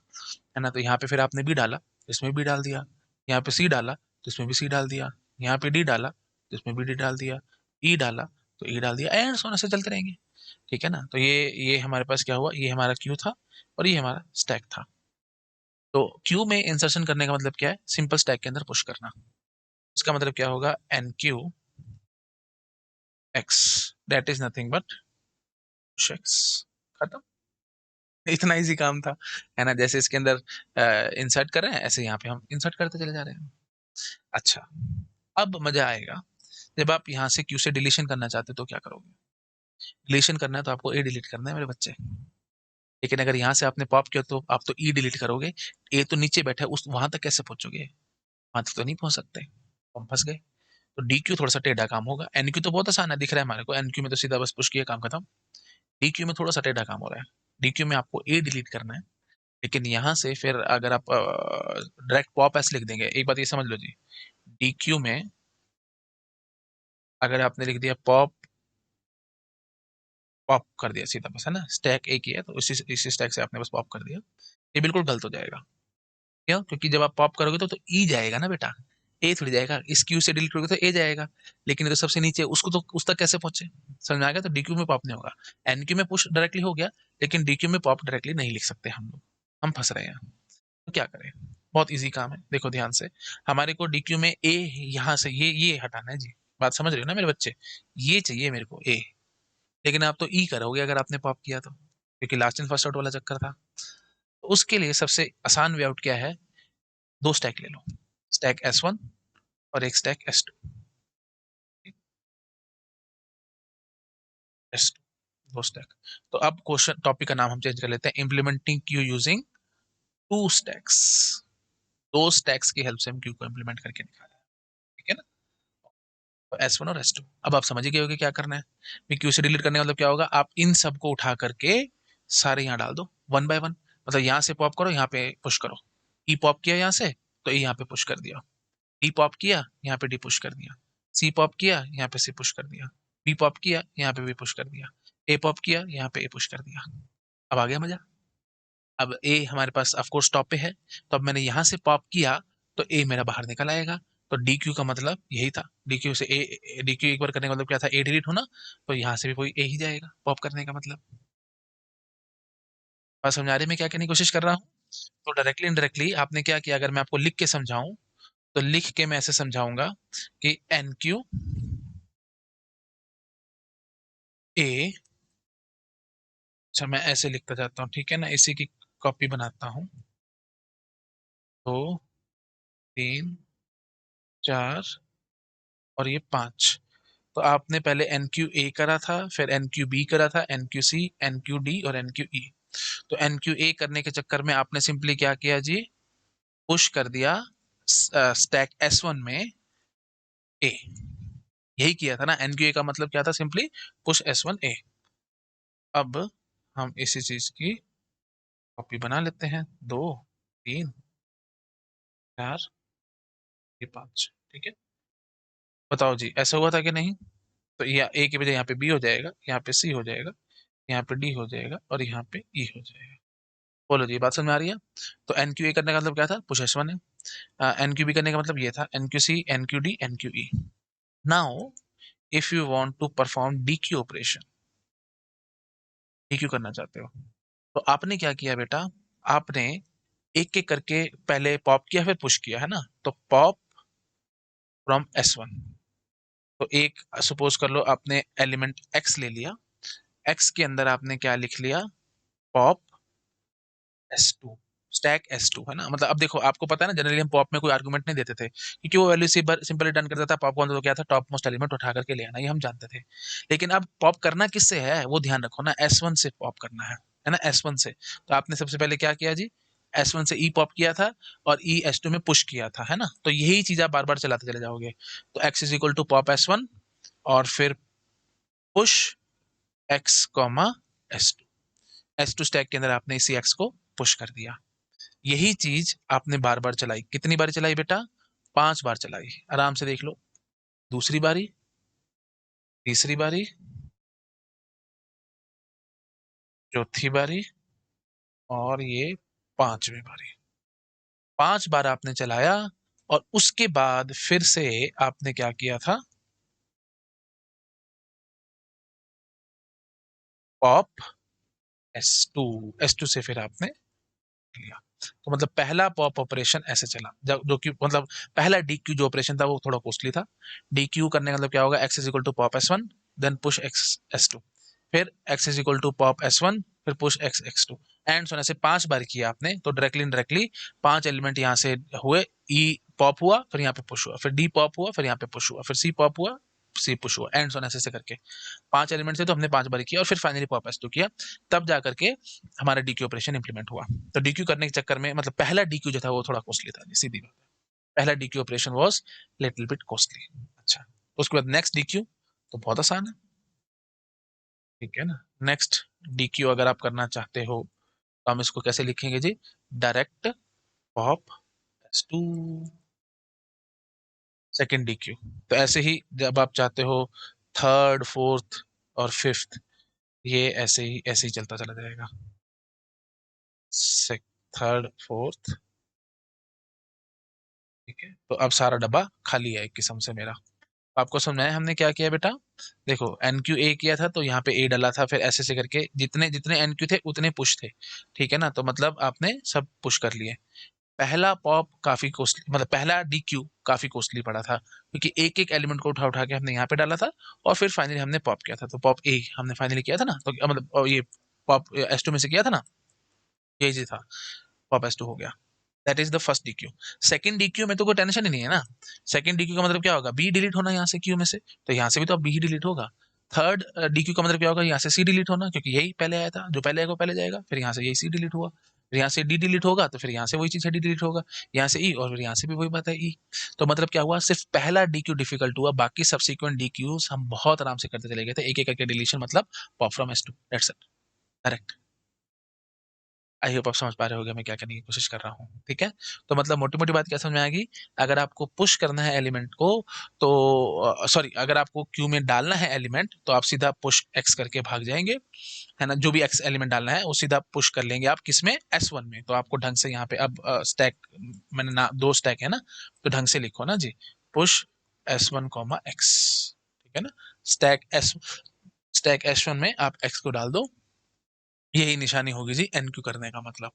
S1: है ना। तो यहाँ पे फिर आपने बी डाला, तो इसमें बी डाल दिया। यहाँ पे सी डाला, तो इसमें भी सी डाल दिया। यहाँ पे डी डाला, तो इसमें भी डी डाल दिया। ई डाला, तो ई डाल दिया, एंड सोने से चलते रहेंगे, ठीक है ना। तो ये हमारे पास क्या हुआ, ये हमारा क्यू था और ये हमारा स्टैक था। तो क्यू में इंसर्शन करने का मतलब क्या है, सिंपल स्टैक के अंदर पुश करना। इसका मतलब क्या होगा, enqueue X, that is nothing but push X, खत्म। इतना इजी काम था, है ना। जैसे इसके अंदर इंसर्ट कर रहे हैं, ऐसे यहाँ पे हम इंसर्ट करते चले जा रहे हैं। अच्छा, अब मजा आएगा जब आप यहाँ से क्यू से डिलीशन करना चाहते हो, तो क्या करोगे। डिलीशन करना है तो आपको ए डिलीट करना है मेरे बच्चे। लेकिन अगर यहाँ से आपने पॉप किया तो आप तो ई डिलीट करोगे। ए तो नीचे बैठा है, उस वहां तक कैसे पहुंचोगे, वहां तक तो नहीं पहुंच सकते, हम फंस गए। तो डी क्यू थोड़ा सा टेढ़ा काम होगा। एन क्यू तो बहुत आसान है, दिख रहा है हमारे को, एन क्यू में तो सीधा बस पुश किया, काम खत्म। डी क्यू में थोड़ा सा टेढ़ा काम हो रहा है। डी क्यू में आपको ए डिलीट करना है, लेकिन यहाँ से फिर अगर आप डायरेक्ट पॉप ऐसे लिख देंगे, एक बात ये समझ लो जी, डी क्यू में अगर आपने लिख दिया पॉप, पॉप कर दिया सीधा बस, है ना, स्टैक एक ही है तो इसी स्टैक से आपने बस पॉप कर दिया, ये बिल्कुल गलत हो जाएगा। क्यों, क्योंकि जब आप पॉप करोगे तो ई जाएगा ना बेटा, ए थोड़ी जाएगा। इस क्यू से डिलीट करोगे तो ए जाएगा, लेकिन ये तो सबसे नीचे, उसको तो उस तक कैसे पहुंचे। समझ में आ गया। तो डी क्यू में पॉप नहीं होगा। एन क्यू में पुश डायरेक्टली हो गया, लेकिन डी क्यू में पॉप डायरेक्टली नहीं लिख सकते हम लोग, हम फंस रहे हैं। तो क्या करें, बहुत इजी काम है, देखो ध्यान से। हमारे को डीक्यू में ए, यहाँ से ये हटाना है जी, बात समझ रहे हो ना मेरे बच्चे, ये चाहिए मेरे को ए। लेकिन आप तो ई करोगे अगर आपने पॉप किया तो, क्योंकि लास्ट इन फर्स्ट आउट वाला चक्कर था। तो उसके लिए सबसे आसान वे आउट क्या है, दो स्टैक ले लो, स्टैक S1 और एक स्टैक S2। S2 दो स्टैक। तो अब क्वेश्चन टॉपिक का नाम हम चेंज कर लेते हैं, implementing queue using two stacks. दो स्टैक्स की हेल्प से हम क्यू को इम्प्लीमेंट करके निकालें, ठीक है ना। तो S1 और S2, अब आप समझ ही गए होगे क्या करना है। क्यू से डिलीट करने का मतलब क्या होगा, आप इन सबको उठा करके सारे यहाँ डाल दो वन बाय वन। मतलब यहाँ से पॉप करो, यहाँ पे पुश करो। ई पॉप किया यहाँ से, तो ई यहाँ पे पुश कर दिया। डी पॉप किया, यहाँ पे डी पुश कर दिया। सी पॉप किया, यहाँ पे सी पुश कर दिया। बी पॉप किया, यहाँ पे बी पुश कर दिया। ए पॉप किया, यहाँ पे ए पुश कर दिया। अब आ गया मजा। अब ए हमारे पास ऑफ कोर्स टॉप पे है, तो अब मैंने यहाँ से पॉप किया, तो ए मेरा बाहर निकल आएगा। तो डी क्यू का मतलब यही था, डी क्यू से ए, डी क्यू एक बार करने का मतलब क्या था, ए डिलीट होना। तो यहाँ से भी कोई ए ही जाएगा पॉप करने का मतलब। बात समझ आ रही है मैं क्या कहने की कोशिश कर रहा हूँ। तो डायरेक्टली इनडायरेक्टली आपने क्या किया, अगर मैं आपको लिख के समझाऊं, तो लिख के मैं ऐसे समझाऊंगा कि एन क्यू ए, अच्छा मैं ऐसे लिखता जाता हूँ, ठीक है ना, इसी की कॉपी बनाता हूँ। 2, 3, 4 और ये 5। तो आपने पहले एन क्यू ए करा था, फिर एन क्यू बी करा था, enqueue C, enqueue D और एन क्यू ई। तो एन क्यू ए करने के चक्कर में आपने सिंपली क्या किया जी, पुश कर दिया स्टैक एस वन में ए। यही किया था ना, एन क्यू ए का मतलब क्या था, सिंपली पुश एस वन ए। अब हम इसी चीज की कॉपी बना लेते हैं। 2, 3, 4, ये 5, ठीक है। बताओ जी, ऐसा हुआ था कि नहीं? तो या ए की बजाय यहाँ पे बी हो जाएगा, यहाँ पे सी हो जाएगा, यहाँ पे डी हो जाएगा और यहाँ पे ई हो जाएगा। बोलो जी, बात समझ में आ रही है? तो एन क्यू ए करने का मतलब क्या था, पुश एस वन है। एन क्यू बी करने का मतलब ये था, enqueue C, enqueue D, enqueue E. Now if you want to perform dequeue operation, dequeue करना चाहते हो, तो आपने क्या किया बेटा, आपने एक एक करके पहले पॉप किया फिर पुश किया, है ना। तो पॉप फ्रॉम एस वन, तो एक सपोज कर लो आपने एलिमेंट एक्स ले लिया, एक्स के अंदर आपने क्या लिख लिया, pop S two, stack S two, है ना। मतलब अब देखो, आपको पता है ना, जनरली हम पॉप में कोई आर्गुमेंट नहीं देते थे, क्योंकि वो वैल्यू सिंपल रिटर्न करता था। पॉप कौन तो क्या था, टॉप मोस्ट एलिमेंट उठा करके ले आना, ये हम जानते थे। लेकिन अब पॉप करना किससे है, वो ध्यान रखो ना, एस वन से पॉप करना है ना, एस वन से। तो आपने सबसे पहले क्या किया जी, एस वन से ई पॉप किया था और ई एस टू में पुश किया था, है ना। तो यही चीज आप बार बार चलाते चले जाओगे। तो X is equal to pop S one और फिर push X comma S two, S two stack के अंदर आपने इसी एक्स को पुश कर दिया। यही चीज आपने बार बार चलाई। कितनी बार चलाई बेटा, 5 बार चलाई। आराम से देख लो, दूसरी बारी, तीसरी बारी, चौथी बारी और ये 5वीं बारी। 5 बार आपने चलाया और उसके बाद फिर से आपने क्या किया था, पॉप एस टू से फिर आपने लिया। तो मतलब पहला पॉप ऑपरेशन ऐसे चला, जब जो कि मतलब पहला डी क्यू जो ऑपरेशन था वो थोड़ा कॉस्टली था। डी क्यू करने का मतलब क्या होगा, X is equal to pop S one, then push X S two, फिर X is equal to pop S one, फिर push X X two, and so ऐसे 5 बार किया आपने। तो डायरेक्टली इनडायरेक्टली 5 एलिमेंट यहाँ से हुए, ई पॉप हुआ, फिर यहाँ पे पुश हुआ, फिर डी पॉप हुआ, फिर यहाँ पे पुश हुआ, फिर सी पॉप हुआ, सी पुश हुआ, एंड सो ऐसे करके 5 एलिमेंट से तो हमने 5 बार किया और फिर फाइनली पॉप एस टू किया। तब जा करके हमारा डीक्यू ऑपरेशन इंप्लीमेंट हुआ। तो डीक्यू करने के चक्कर में, मतलब पहला डीक्यू जो था वो थोड़ा कॉस्टली था, सीधी बात है। पहला dequeue operation was little bit costly. अच्छा, उसके बाद नेक्स्ट डीक्यू तो बहुत आसान है, ठीक है ना। नेक्स्ट डीक्यू अगर आप करना चाहते हो तो हम इसको कैसे लिखेंगे जी, direct pop S two second DQ. तो ऐसे ही जब आप चाहते हो थर्ड, फोर्थ और फिफ्थ, ये ऐसे ही चलता चला जाएगा। थर्ड, फोर्थ, ठीक है। तो अब सारा डब्बा खाली है एक किस्म से मेरा। आपको समझ में आया हमने क्या किया बेटा? देखो, एन क्यू ए किया था तो यहाँ पे ए डाला था, फिर ऐसे ऐसे करके जितने जितने एन क्यू थे उतने पुश थे, ठीक है ना। तो मतलब आपने सब पुश कर लिए। पहला पॉप काफी कॉस्टली, मतलब पहला डी क्यू काफी कॉस्टली पड़ा था, क्योंकि एक एक एलिमेंट को उठा उठा के हमने यहाँ पे डाला था और फिर फाइनली हमने पॉप किया था। तो पॉप ए हमने फाइनली किया था ना, तो मतलब ये पॉप एस टू में से किया था ना, यही चीज था, पॉप एस टू हो गया। That is the first dequeue. Second dequeue में तो कोई टेंशन ही नहीं है ना। सेकंड डीक्यू का मतलब क्या होगा, बी डिलीट होना यहाँ से क्यू में से, तो यहाँ से भी तो अब बी ही डिलीट होगा। थर्ड डीक्यू का मतलब क्या होगा, यहाँ से सी डिलीट होना, क्योंकि यही पहले आया था, जो पहले आएगा वो पहले जाएगा, फिर यहाँ से यही सी डिलीट हुआ, फिर यहाँ से डी डिलीट होगा, तो फिर यहाँ से वही चीज डी डिलीट होगा, यहाँ से ई और फिर यहाँ से भी वही बात है ई। तो मतलब क्या हुआ, सिर्फ पहला डीक्यू डिफिकल्ट हुआ, बाकी सब्सिक्वेंट डीक्यूज हम बहुत आराम से करते चले गए थे, एक एक करके डिलीशन, मतलब pop from S two, that's it, correct. I hope आप समझ पा रहे होगे मैं क्या करने की कोशिश कर रहा हूँ, ठीक है। तो मतलब मोटी मोटी बात क्या समझ में आएगी, अगर आपको पुश करना है एलिमेंट को, तो सॉरी, अगर आपको क्यू में डालना है एलिमेंट तो आप सीधा पुश एक्स करके भाग जाएंगे, है ना। जो भी एक्स एलिमेंट डालना है वो सीधा पुश कर लेंगे आप, किसमें, एस वन में। तो आपको ढंग से यहाँ पे अब स्टैक, मैंने ना 2 स्टैक है ना, तो ढंग से लिखो ना जी, push S one comma X, ठीक है ना। स्टैक एस वन में आप एक्स को डाल दो, यही निशानी होगी जी एन क्यू करने का मतलब,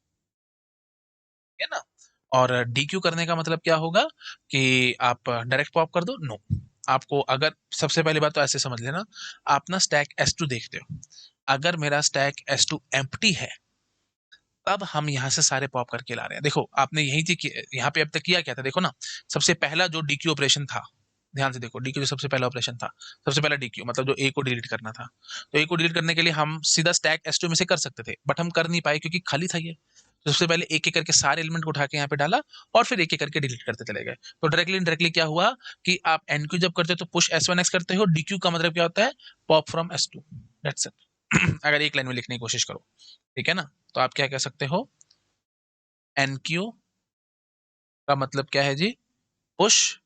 S1: है ना। और डी क्यू करने का मतलब क्या होगा कि आप डायरेक्ट पॉप कर दो, नो, आपको अगर सबसे पहली बात तो ऐसे समझ लेना, आप ना स्टैक S2 देखते हो, अगर मेरा स्टैक S2 एम्प्टी है तब हम यहाँ से सारे पॉप करके ला रहे हैं। देखो आपने यही चीज यहाँ पे अब तक किया क्या था, देखो ना, सबसे पहला जो डीक्यू ऑपरेशन था, ध्यान से देखो, डीक्यू जो सबसे पहला ऑपरेशन था, सबसे पहला डीक्यू मतलब जो ए को डिलीट करना था, तो ए को डिलीट करने के लिए हम सीधा स्टैक S2 में से कर सकते थे, बट हम कर नहीं पाए क्योंकि खाली था ये। तो सबसे पहले एक एक करके सारे एलिमेंट को उठा के यहाँ पे डाला और फिर एक एक करके डिलीट करते चले गए। तो डायरेक्टली इनडायरेक्टली क्या हुआ कि आप एनक्यू जब करते हो तो पुश S1X करते हो, डीक्यू का मतलब क्या होता है, pop from S2, that's it. अगर एक लाइन में लिखने की कोशिश करो, ठीक है ना, तो आप क्या कह सकते हो, एनक्यू का मतलब क्या है जी, पुश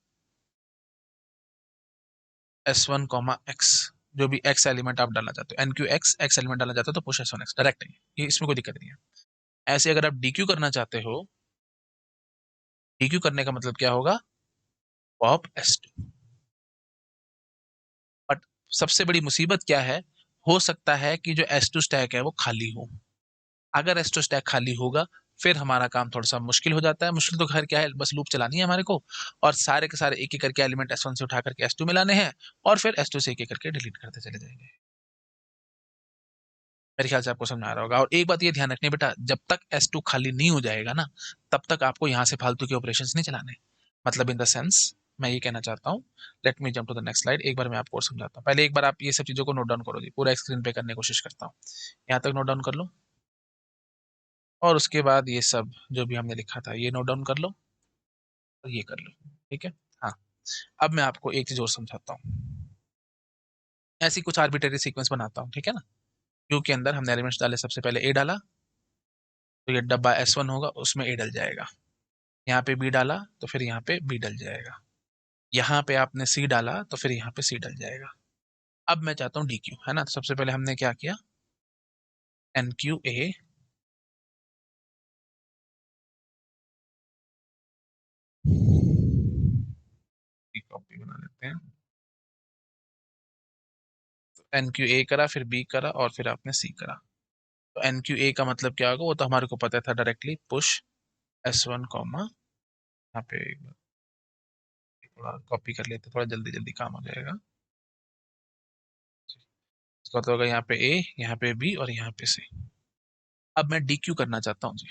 S1: S1 कॉमा एक्स, जो भी एक्स एलिमेंट आप डालना चाहते हो, एनक्यू एक्स एलिमेंट डालना चाहते हो तो पुश S1X डायरेक्ट है, ये इसमें कोई दिक्कत नहीं है। ऐसे अगर आप डीक्यू करना चाहते हो, डीक्यू करने का मतलब क्या होगा, पॉप S2। बट सबसे बड़ी मुसीबत क्या है, हो सकता है कि जो S2 स्टैक है वो खाली हो, अगर S2 स्टैक खाली होगा फिर हमारा काम थोड़ा सा मुश्किल हो जाता है। मुश्किल तो खैर क्या है, बस लूप चलानी है हमारे को और सारे के सारे एक एक करके एलिमेंट S1 से उठा करके S2 में लाने हैं और फिर S2 से एक एक करके डिलीट करते चले जाएंगे। मेरे ख्याल से आपको समझ आ रहा होगा। और एक बात ये ध्यान रखनी बेटा, जब तक S2 खाली नहीं हो जाएगा ना, तब तक आपको यहाँ से फालतू के ऑपरेशंस नहीं चलाने। मतलब इन द सेंस मैं ये कहना चाहता हूँ, let me jump to the next slide, एक बार मैं आपको और समझाता हूँ। पहले एक बार आप ये सब चीजों को नोट डाउन करो जी, पूरा स्क्रीन पे करने की कोशिश करता हूँ, यहाँ तक नोट डाउन कर लो और उसके बाद ये सब जो भी हमने लिखा था ये नोट डाउन कर लो और ये कर लो, ठीक है। हाँ, अब मैं आपको एक चीज और समझाता हूँ, ऐसी कुछ आर्बिट्रेरी सीक्वेंस बनाता हूँ, ठीक है ना। क्यू के अंदर हमने एलिमेंट्स डाले, सबसे पहले ए डाला तो ये डब्बा S1 होगा, उसमें ए डल जाएगा, यहाँ पे बी डाला तो फिर यहाँ पे बी डल जाएगा, यहाँ पे आपने सी डाला तो फिर यहाँ पे सी डल जाएगा। अब मैं चाहता हूँ डी क्यू, है ना, तो सबसे पहले हमने क्या किया, एन क्यू ए, कॉपी बना लेते हैं, तो एन क्यू ए करा, फिर बी करा और फिर आपने सी करा। तो एन क्यू ए का मतलब क्या होगा, वो तो हमारे को पता था डायरेक्टली, पुश S1 कॉमा, यहाँ पे एक बार थोड़ा कॉपी कर लेते, थोड़ा जल्दी जल्दी काम हो जाएगा। इसका तो होगा यहाँ पे ए, यहाँ पे बी और यहाँ पे सी। अब मैं डी क्यू करना चाहता हूँ जी,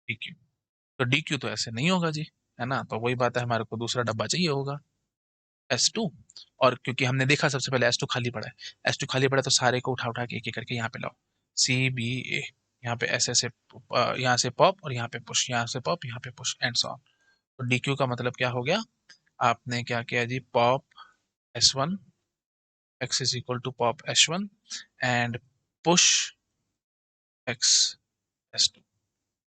S1: डी क्यू, तो डी क्यू तो ऐसे नहीं होगा जी, है ना, तो वही बात है, हमारे को दूसरा डब्बा चाहिए होगा S2। और क्योंकि हमने देखा सबसे पहले S2 खाली पड़ा है, S2 खाली पड़ा है, तो सारे को उठा उठा के एक एक करके यहाँ पे लाओ, सी बी ए, यहाँ पे ऐसे ऐसे, यहाँ से पॉप और यहाँ पे पुश, यहाँ से पॉप यहाँ पे पुश एंड सो ऑन। तो डी क्यू का मतलब क्या हो गया, आपने क्या किया जी, pop S1 x is equal to pop S1 and push x S2।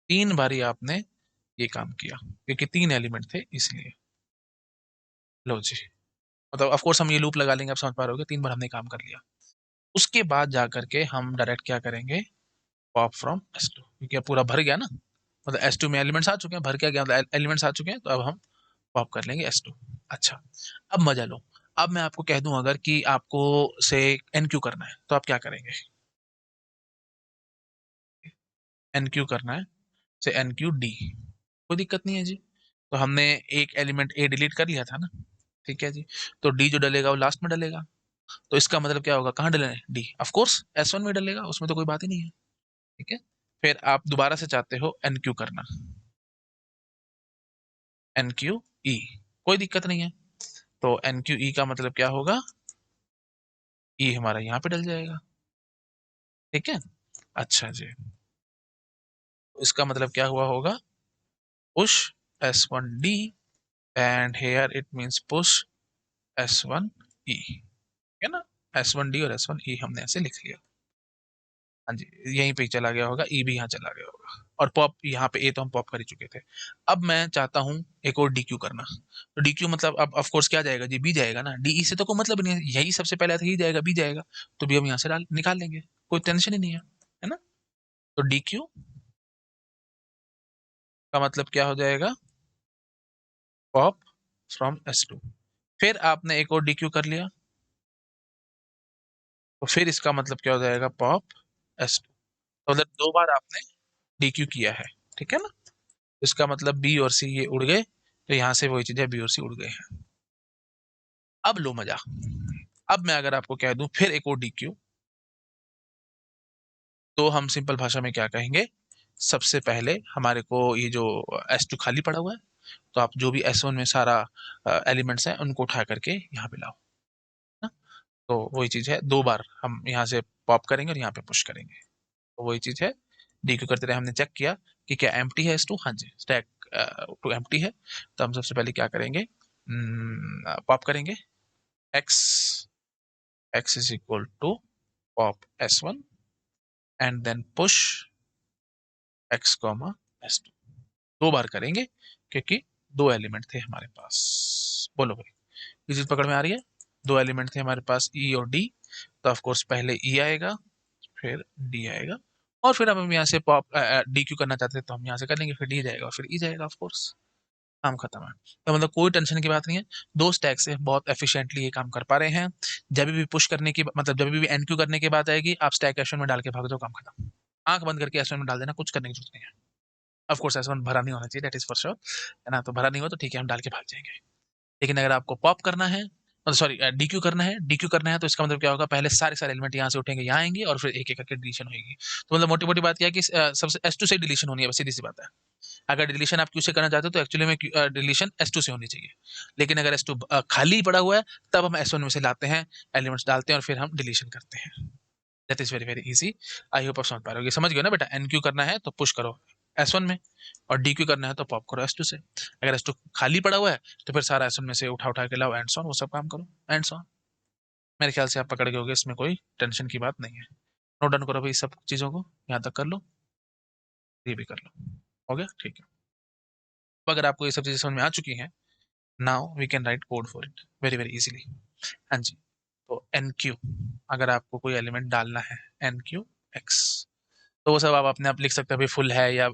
S1: तीन बारी आपने ये काम किया क्योंकि तीन एलिमेंट थे इसलिए। लो जी, मतलब ऑफ कोर्स हम ये लूप लगा लेंगे, आप समझ पा रहे हो, तीन बार हमने काम कर लिया। उसके बाद जा करके हम डायरेक्ट क्या करेंगे, पॉप फ्रॉम S2, क्योंकि अब पूरा भर गया ना, मतलब S2 में एलिमेंट्स आ चुके हैं, भर क्या गया मतलब एलिमेंट्स आ चुके हैं, तो अब हम पॉप कर लेंगे S2। अच्छा, अब मजा लो, अब मैं आपको कह दूं अगर कि आपको से NQ करना है तो आप क्या करेंगे, NQ करना है से NQ D, कोई दिक्कत नहीं है जी। तो हमने एक एलिमेंट ए डिलीट कर लिया था ना, ठीक है जी, तो डी जो डलेगा वो लास्ट में डलेगा, तो इसका मतलब क्या होगा, कहाँ डलेगा, डी ऑफ कोर्स S1 में डलेगा, उसमें तो कोई बात ही नहीं है, ठीक है। फिर आप दोबारा से चाहते हो NQ करना, NQE, कोई दिक्कत नहीं है, तो NQE का मतलब क्या होगा, E हमारा यहाँ पे डल जाएगा, ठीक है। अच्छा जी, तो इसका मतलब क्या हुआ होगा, push S1D and here it means push S1E, है ना, S1D और S1E हमने ऐसे लिख लिया। हाँ जी, यहीं पे ही चला गया होगा, ई भी यहाँ चला गया होगा, और पॉप यहाँ पे ए तो हम पॉप कर ही चुके थे। अब मैं चाहता हूँ एक और डी क्यू करना, तो डी क्यू मतलब अब ऑफ कोर्स क्या जाएगा जी, बी जाएगा ना, डी ई से तो कोई मतलब नहीं है, यही सबसे पहले था, ही जाएगा, बी जाएगा, तो बी हम यहाँ से डाल निकाल लेंगे, कोई टेंशन ही नहीं है ना। तो डी क्यू का मतलब क्या हो जाएगा, पॉप फ्रॉम S2। फिर आपने एक और डी क्यू कर लिया, तो फिर इसका मतलब क्या हो जाएगा, पॉप S2। तो मतलब दो बार आपने डी क्यू किया है, ठीक है ना। इसका मतलब बी और सी ये उड़ गए, तो यहाँ से वही चीज़ है, बी और सी उड़ गए हैं। अब लो मजा, अब मैं अगर आपको कह दूं फिर एक और डी क्यू, तो हम सिंपल भाषा में क्या कहेंगे, सबसे पहले हमारे को ये जो S2 खाली पड़ा हुआ है, तो आप जो भी S1 में सारा एलिमेंट्स हैं उनको उठा करके यहाँ पे लाओ ना। तो वही चीज़ है, दो बार हम यहाँ से पॉप करेंगे और यहाँ पे पुश करेंगे, तो वही चीज़ है। डीक्यू करते रहे, हमने चेक किया कि क्या एम्प्टी है S2, हाँ जी स्टैक टू एम्प्टी है। तो हम सबसे पहले क्या करेंगे, पॉप करेंगे x, x is equal to pop S1 and then push x comma S2, दो बार करेंगे क्योंकि दो एलिमेंट थे हमारे पास। बोलो भाई, ये चीज पकड़ में आ रही है? दो एलिमेंट थे हमारे पास E और D, तो ऑफ कोर्स पहले E आएगा फिर D आएगा, और फिर हम यहाँ से पॉप डी क्यू करना चाहते हैं तो हम यहाँ से कर लेंगे, फिर D जाएगा और फिर E जाएगा, ऑफ कोर्स काम खत्म है। तो मतलब कोई टेंशन की बात नहीं है, दो स्टैक से बहुत एफिशिएंटली ये काम कर पा रहे हैं। जब भी पुश करने की मतलब जब भी एनक्यू करने की बात आएगी, आप स्टैक एस1 में डाल के भाग जाओ, काम खत्म, आंख बंद करके एस1 में डाल देना, कुछ करने की जरूरत नहीं है। ऑफ कोर्स एस1 भरा नहीं होना चाहिए, दैट इज फॉर श्योर, है ना, तो भरा नहीं हो तो ठीक है, हम डाल के भाग जाएंगे। लेकिन अगर आपको पॉप करना है, सॉरी डीक्यू करना है, डीक्यू करना है, तो इसका मतलब क्या होगा, पहले सारे सारे एलिमेंट यहाँ से उठेंगे, यहाँ आएंगे और फिर एक एक करके डिलीशन होगी। तो मतलब मोटी मोटी बात क्या है कि सबसे S2 से डिलीशन होनी है, बस सीधी सी बात है। अगर डिलीशन आप क्यू से करना चाहते हो तो एक्चुअली में डिलीशन S2 से होनी चाहिए, लेकिन अगर S2 खाली पड़ा हुआ है तब हम S1 में से लाते हैं, एलिमेंट्स डालते हैं और फिर हम डिलीशन करते हैं। That is very very easy. I hope आप समझ पा रहे हो, समझ गए ना बेटा, एनक्यू करना है तो पुश करो S1 में, और डीक्यू करना है तो पॉप करो S2 से। अगर S2 खाली पड़ा हुआ है तो फिर सारा S1 में से उठा उठा के लाओ, एंड सॉन, वो सब काम करो, एंड सॉन। मेरे ख्याल से आप पकड़ गए होगे, इसमें कोई टेंशन की बात नहीं है। नोट डाउन करो भाई सब चीज़ों को, यहाँ तक कर लो, ये भी कर लो, हो गया, ठीक है। अब अगर आपको ये सब चीज़ें समझ में आ चुकी हैं, now we can write code for it very very easily. हाँ जी, तो एन क्यू, अगर आपको कोई एलिमेंट डालना है एन क्यू एक्स, तो वो सब आप अपने आप लिख सकते हैं, भाई फुल है या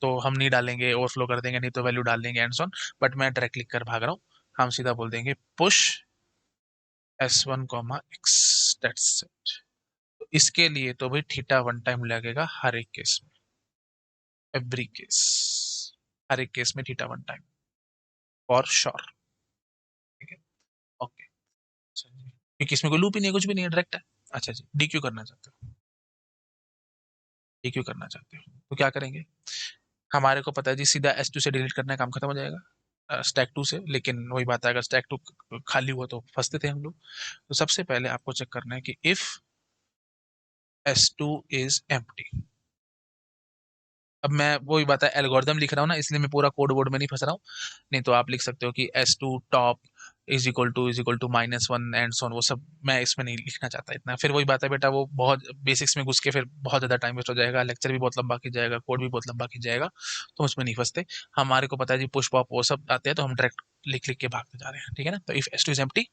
S1: तो हम नहीं डालेंगे, ओवरफ्लो कर देंगे, नहीं तो वैल्यू डाल देंगे एंड सॉन। बट मैं डायरेक्ट लिख कर भाग रहा हूँ, हम सीधा बोल देंगे push S1 comma x, that's it. तो इसके लिए तो भाई थीटा वन टाइम लगेगा हर एक केस में, एवरी केस, हर एक केस में theta one time for sure, ठीक है, ओके। अच्छा जी, क्योंकि इसमें कोई लूप ही नहीं है, कुछ भी नहीं है, डायरेक्ट है। अच्छा जी, डीक्यू करना चाहते हो, डीक्यू करना चाहते हो तो क्या करेंगे, हमारे को पता है जी, सीधा S2 से डिलीट करना है, काम खत्म हो जाएगा स्टैक 2 से। लेकिन वही बात है, अगर स्टैक 2 खाली हुआ तो फंसते थे हम लोग। तो सबसे पहले आपको चेक करना है कि इफ S2 इज एम्प्टी। अब मैं वही बात है, एल्गोरिदम लिख रहा हूँ ना, इसलिए मैं पूरा कोड वर्ड में नहीं फंस रहा हूँ। नहीं तो आप लिख सकते हो कि S2 top is equal to -1 and so on, वो सब मैं इसमें नहीं लिखना चाहता इतना। फिर वही बात है बेटा, वो बहुत बेसिक्स में घुस के फिर बहुत ज़्यादा टाइम वेस्ट हो जाएगा, लेक्चर भी बहुत लंबा खिंच जाएगा, कोड भी बहुत लंबा खिंच जाएगा, तो उसमें नहीं फंसते। हमारे को पता है जी, पुश पॉप वो सब आते हैं, तो हम डायरेक्ट लिख लिख के भागते जा रहे हैं, ठीक है ना। तो इफ S2 इज एम्प्टी,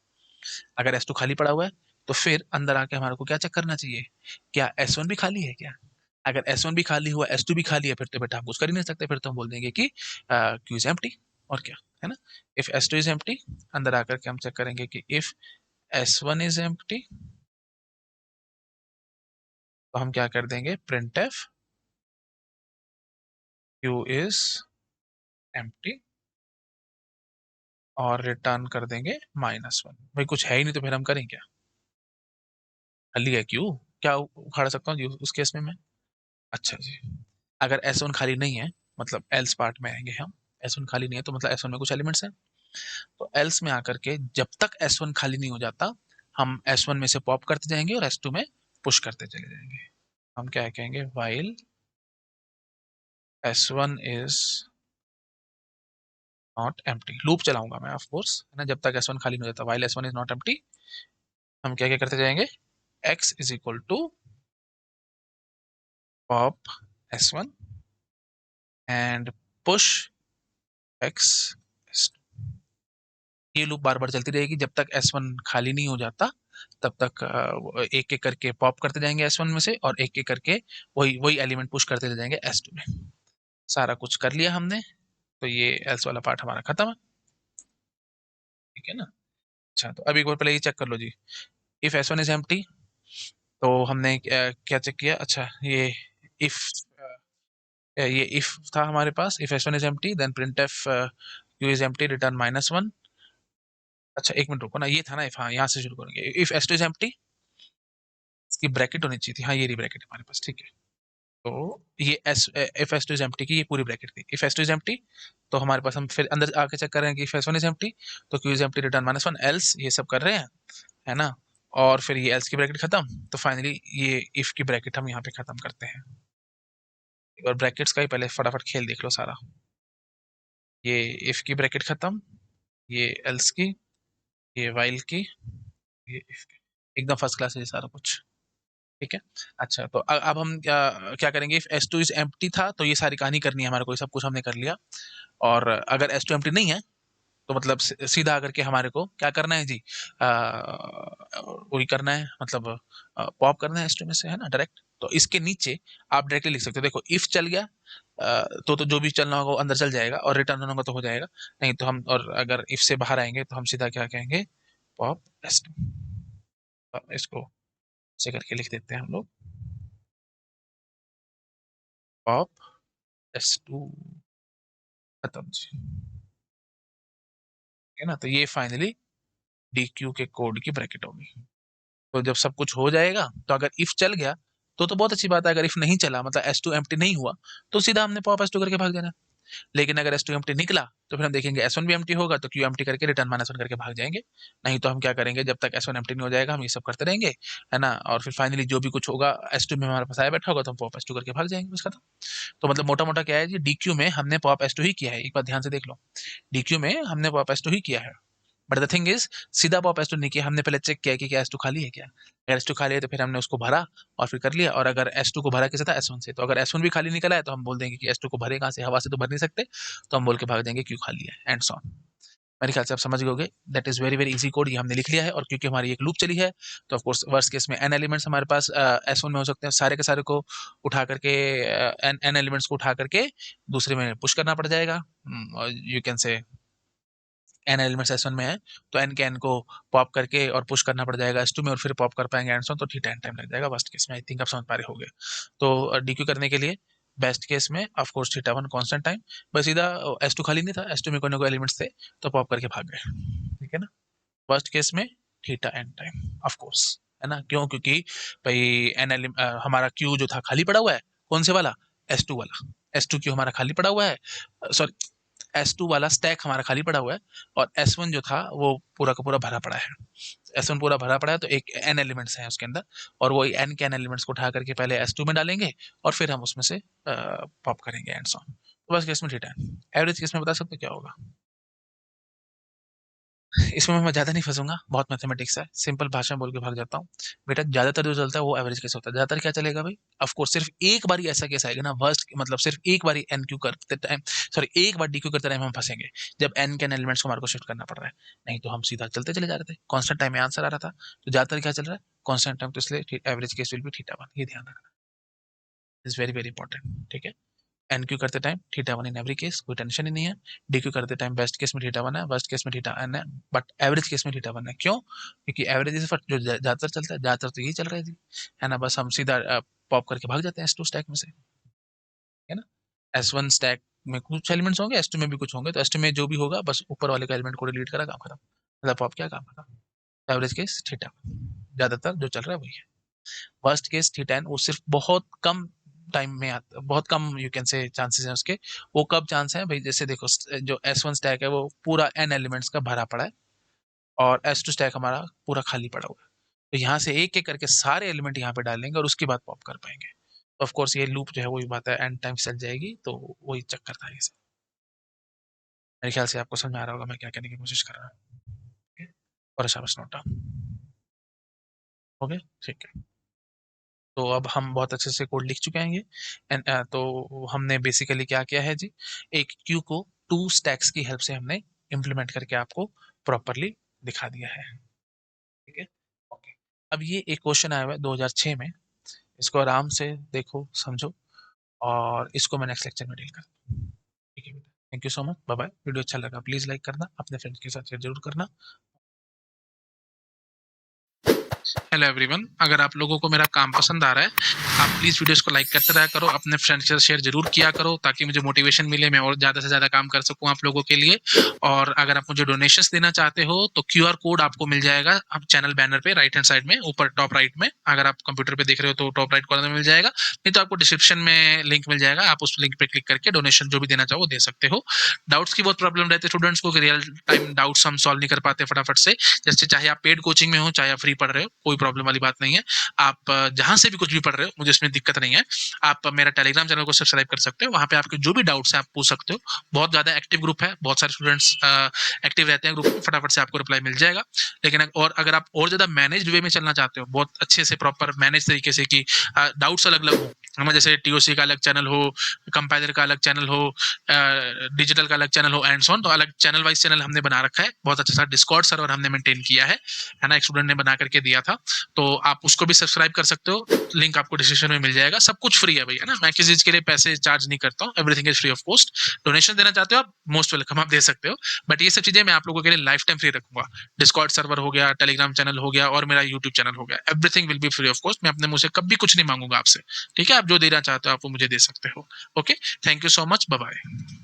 S1: अगर S2 खाली पड़ा हुआ है, तो फिर अंदर आके हमारे को क्या चेक करना चाहिए, क्या S1 भी खाली है क्या। अगर S1 भी खाली हुआ, S2 भी खाली है, फिर तो बेटा हम कुछ कर ही नहीं सकते, फिर तो हम बोल देंगे कि Q इज एम्प्टी, और क्या है ना। इफ S2 इज एम्प्टी, अंदर आकर के हम चेक करेंगे कि इफ S1 इज एम्प्टी, तो हम क्या कर देंगे, print F Q is empty, और रिटर्न कर देंगे -1। भाई कुछ है ही नहीं तो फिर हम करें क्या, खाली है Q, क्या उखाड़ सकता हूँ जी उस केस में मैं। अच्छा जी, अगर S1 खाली नहीं है, मतलब एल्स पार्ट में आएंगे हम, S1 खाली नहीं है तो मतलब S1 में कुछ एलिमेंट्स हैं, तो एल्स में आकर के जब तक S1 खाली नहीं हो जाता, हम S1 में से पॉप करते जाएंगे और S2 में पुश करते चले जाएंगे। हम क्या कहेंगे, while S1 is not empty, loop चलाऊंगा मैं ऑफ कोर्स, है ना, जब तक S1 खाली नहीं हो जाता, while S1 is not empty, हम क्या क्या करते जाएंगे, x is equal to pop S1 and push x, ये लूप बार बार चलती रहेगी जब तक S1 खाली नहीं हो जाता, तब तक एक एक करके पॉप करते जाएंगे S1 में से, और एक एक करके वही वही एलिमेंट पुश करते जाएंगे S2 में। सारा कुछ कर लिया हमने, तो ये एल्स वाला पार्ट हमारा खत्म है, ठीक है ना। अच्छा, तो अभी एक बार पहले ये चेक कर लो जी, इफ S1 इज एम्प्टी, तो हमने क्या चेक किया, अच्छा इफ ये इफ था हमारे पास, if S1 is empty then printf Q is empty return -1। अच्छा एक मिनट रुको ना, ये था ना इफ, हाँ यहाँ से शुरू करेंगे। इफ S2 इज एम्प्टी, इसकी ब्रैकेट होनी चाहिए थी, हाँ ये रही ब्रैकेट हमारे पास, ठीक है। तो ये S if S2 is empty की ये पूरी ब्रैकेट थी। इफ S2 इज एम्प्टी तो हमारे पास, हम फिर अंदर आके चेक कर रहे हैं कि इफ S1 इज एम्प्टी तो Q is empty return -1, else ये सब कर रहे हैं, है ना। और फिर ये एल्स की ब्रैकेट खत्म, तो फाइनली ये इफ की ब्रैकेट हम यहाँ पे खत्म करते हैं। एक बार ब्रैकेट्स का ही पहले फटाफट खेल देख लो सारा। ये इफ की ब्रैकेट खत्म, ये एल्स की, ये वाइल की, ये if की। एकदम फर्स्ट क्लास है ये सारा कुछ, ठीक है। अच्छा तो अब हम क्या क्या करेंगे, इफ S2 इज एम्प्टी था तो ये सारी कहानी करनी है हमारे को, ये सब कुछ हमने कर लिया। और अगर S2 एम्प्टी नहीं है तो मतलब सीधा आकर के हमारे को क्या करना है जी, वही करना है, मतलब पॉप करना है S2 में से, है ना, डायरेक्ट। तो इसके नीचे आप डायरेक्टली लिख सकते हो, देखो इफ चल गया तो जो भी चलना होगा वो अंदर चल जाएगा, और रिटर्न होना होगा तो हो जाएगा। नहीं तो हम, और अगर इफ से बाहर आएंगे तो हम सीधा क्या कहेंगे, पॉप S2। इसको ऐसे करके लिख देते हैं हम लोग, पॉप S2, खत्म जी, है ना। तो ये फाइनली DQ के कोड की ब्रैकेट होगी। तो जब सब कुछ हो जाएगा तो अगर इफ चल गया तो बहुत अच्छी बात है, अगर इफ नहीं चला मतलब S2 एम्प्टी नहीं हुआ तो सीधा हमने पॉप S2 करके भाग जाना। लेकिन अगर S2 एम्प्टी निकला तो फिर हम देखेंगे S1 भी एम्प्टी होगा तो Q एम्प्टी करके रिटर्न -1 करके भाग जाएंगे। नहीं तो हम क्या करेंगे, जब तक S1 एम्प्टी नहीं हो जाएगा हम ये सब करते रहेंगे, है ना। और फिर फाइनली जो भी कुछ होगा S2 में हमारे पास आया बैठा होगा तो हम पॉप S2 करके भाग जाएंगे, बस खत्म। तो मतलब मोटा मोटा क्या है जी, DQ में हमने पॉप S2 ही किया है, एक बार ध्यान से देख लो। DQ में हमने पॉप S2 ही किया है। बट द थिंग इज, सीधा पॉप S2 नहीं किया, हमने पहले चेक किया कि क्या S2 खाली है क्या। अगर S2 खाली है तो फिर हमने उसको भरा और फिर कर लिया। और अगर S2 को भरा किसे था, S1 से, तो अगर S1 भी खाली निकला है तो हम बोल देंगे कि S2 को भरे कहाँ से, हवा से तो भर नहीं सकते, तो हम बोल के भाग देंगे क्यों खाली है, एंड सो ऑन। मेरे ख्याल से आप समझ गए, that is very very easy code, ये हमने लिख लिया है। और क्योंकि हमारी एक लूप चली है तो ऑफ कोर्स वर्स्ट केस में n एलिमेंट्स हमारे पास S1 में हो सकते हैं, सारे के सारे को उठा करके, n एलिमेंट्स को उठा करके दूसरे में पुश करना पड़ जाएगा। You can say N elements S1 में है तो n के n को पॉप करके और पुश करना पड़ जाएगा S2 में, और फिर पॉप कर पाएंगे एंड सो, तो ठीक टाइम लग जाएगा वर्स्ट केस में। आई थिंक आप समझ पा रहे होंगे। तो DQ करने के लिए बेस्ट केस में of course theta 1 constant time, बस सीधा S2 खाली नहीं था, S2 में कोई ना कोई एलिमेंट्स थे तो पॉप करके भाग गए, ठीक है ना। वर्स्ट केस में theta N time of course, है ना। क्यों, क्योंकि भाई हमारा क्यू जो था खाली पड़ा हुआ है, कौन से वाला, S2 वाला। S2 क्यू हमारा खाली पड़ा हुआ है, सॉरी S2 वाला स्टैक हमारा खाली पड़ा हुआ है, और S1 जो था वो पूरा का पूरा भरा पड़ा है। S1 पूरा भरा पड़ा है तो एक n एलिमेंट्स हैं उसके अंदर, और वो n के n एलिमेंट्स को उठा करके पहले S2 में डालेंगे और फिर हम उसमें से पॉप करेंगे एंड सो ऑन। तो बस केस में थीटा है। एवरेज केस में बता सकते क्या होगा। इसमें मैं ज़्यादा नहीं फँसूँगा, बहुत मैथमेटिक्स है, सिंपल भाषा में बोल के भाग जाता हूँ। बेटा ज़्यादातर जो चलता है वो एवरेज केस होता है। ज़्यादातर क्या चलेगा भाई? ऑफ कोर्स सिर्फ़ एक बार ही ऐसा केस आएगा ना, वर्स्ट मतलब सिर्फ़ एक बार ही एनक्यू करते टाइम, सॉरी एक बार डीक्यू करते टाइम हम फँसेंगे, जब एन के एन एलिमेंट्स को हमारे को शिफ्ट करना पड़ रहा है। नहीं तो हम सीधा चलते चले जा रहे थे, कांस्टेंट टाइम में आंसर आ रहा था। तो ज़्यादातर क्या चल रहा है? कांस्टेंट टाइम, तो इसलिए average case will be theta 1, ये ध्यान रखना। इज़ वेरी वेरी इंपॉर्टेंट, ठीक है? एनक्यू करते time theta 1 in every case, कोई टेंशन ही नहीं है। डीक्यू करते टाइम बेस्ट केस में थीटा 1 है, वर्स्ट केस में थीटा n है, बट एवरेज केस में थीटा 1 है। क्यों? क्योंकि एवरेज इज जो ज़्यादातर चलता है, ज़्यादातर तो यही चल रहा है जी, है ना। बस हम सीधा पॉप करके भाग जाते हैं S2 स्टैक में से, है ना। S1 स्टैक में कुछ एलिमेंट्स होंगे, S2 में भी कुछ होंगे, तो S2 में जो भी होगा बस ऊपर वाले का एलिमेंट को डिलीट करा, काम खत्म। मतलब पॉप क्या, काम खत्म। एवरेज केस थीटा, ज़्यादातर जो चल रहा है वही है। वर्स्ट केस थीटा n वो सिर्फ बहुत कम टाइम में आता, बहुत कम यू कैन से चांसेस हैं उसके। वो कब चांस है भाई, जैसे देखो जो S1 स्टैक है वो पूरा n एलिमेंट्स का भरा पड़ा है, और S2 स्टैक हमारा पूरा खाली पड़ा हुआ है। तो यहाँ से एक एक करके सारे एलिमेंट यहाँ पे डालेंगे और उसके बाद पॉप कर पाएंगे। तो ऑफ कोर्स ये लूप जो है वही बात है, एंड टाइम चल जाएगी, तो वही चक्कर था ये सब। मेरे ख्याल से आपको समझ में आ रहा होगा मैं क्या कहने की कोशिश कर रहा हूँ। और शाबाश नोट डाउन हो गया, ठीक है। तो अब हम बहुत अच्छे से कोड लिख चुके हैं ये। तो हमने बेसिकली क्या किया है जी, एक क्यू को 2 स्टैक्स की हेल्प से हमने इम्प्लीमेंट करके आपको प्रॉपरली दिखा दिया है, ठीक है। ओके, अब ये एक क्वेश्चन आया हुआ है 2006 में, इसको आराम से देखो समझो, और इसको मैं नेक्स्ट लेक्चर में डील करता हूँ, ठीक है बेटा। Thank you so much, bye bye. Video अच्छा लगा प्लीज़ लाइक करना, अपने फ्रेंड्स के साथ शेयर जरूर करना। हेलो एवरीवन, अगर आप लोगों को मेरा काम पसंद आ रहा है, आप प्लीज़ वीडियोस को लाइक करते रहा करो, अपने फ्रेंड्स के साथ शेयर जरूर किया करो ताकि मुझे मोटिवेशन मिले, मैं और ज़्यादा से ज़्यादा काम कर सकूं आप लोगों के लिए। और अगर आप मुझे डोनेशंस देना चाहते हो तो क्यूआर कोड आपको मिल जाएगा आप चैनल बैनर पे राइट हैंड साइड में ऊपर टॉप राइट में। अगर आप कंप्यूटर पे देख रहे हो तो टॉप राइट कॉर्नर में मिल जाएगा, नहीं तो आपको डिस्क्रिप्शन में लिंक मिल जाएगा, आप उस लिंक पे क्लिक करके डोनेशन जो भी देना चाहो वो दे सकते हो। डाउट्स की बहुत प्रॉब्लम रहती है स्टूडेंट्स को कि रियल टाइम डाउट्स हम सॉल्व नहीं कर पाते फटाफट से। जैसे चाहे आप पेड कोचिंग में हो चाहे आप फ्री पढ़ रहे हो, कोई प्रॉब्लम वाली बात नहीं है। आप जहां से भी कुछ भी पढ़ रहे हो, मुझे इसमें दिक्कत नहीं है। आप मेरा टेलीग्राम चैनल को सब्सक्राइब कर सकते हो, वहां पे आपके जो भी डाउट्स हैं आप पूछ सकते हो। बहुत ज्यादा एक्टिव ग्रुप है, बहुत सारे स्टूडेंट्स एक्टिव रहते हैं ग्रुप में, फटाफट से आपको रिप्लाई मिल जाएगा। लेकिन और अगर आप और ज्यादा मैनेज वे में चलना चाहते हो, बहुत अच्छे से प्रॉपर मैनेज तरीके से कि डाउट्स अलग अलग हो, हमें जैसे टीओसी का अलग चैनल हो, कंपाइलर का अलग चैनल हो, डिजिटल का अलग चैनल हो एंड सो ऑन, तो अलग चैनल वाइज चैनल हमने बना रखा है। बहुत अच्छा सा डिस्कॉर्ड सर्वर हमने मेंटेन किया है ना, एक स्टूडेंट ने बना करके दिया था, तो आप उसको भी सब्सक्राइब कर सकते हो। लिंक आपको डिस्क्रिप्शन में मिल जाएगा। सब कुछ फ्री है भैया ना, मैं किसी चीज के लिए पैसे चार्ज नहीं करता हूँ, everything is free of cost. Donation देना चाहते हो आप, मोस्ट वेलकम, आप दे सकते हो। बट ये सब चीजें मैं आप लोगों के लिए लाइफ टाइम फ्री रखूंगा। डिस्कॉर्ड सर्वर हो गया, टेलीग्राम चैनल हो गया और मेरा यूट्यूब चैनल हो गया, everything will be free of cost. मैं अपने मुंह से कभी कुछ नहीं मांगूंगा आपसे। ठीक है, आप जो देना चाहते हो आप वो मुझे दे सकते हो। Okay, thank you so much, bye bye.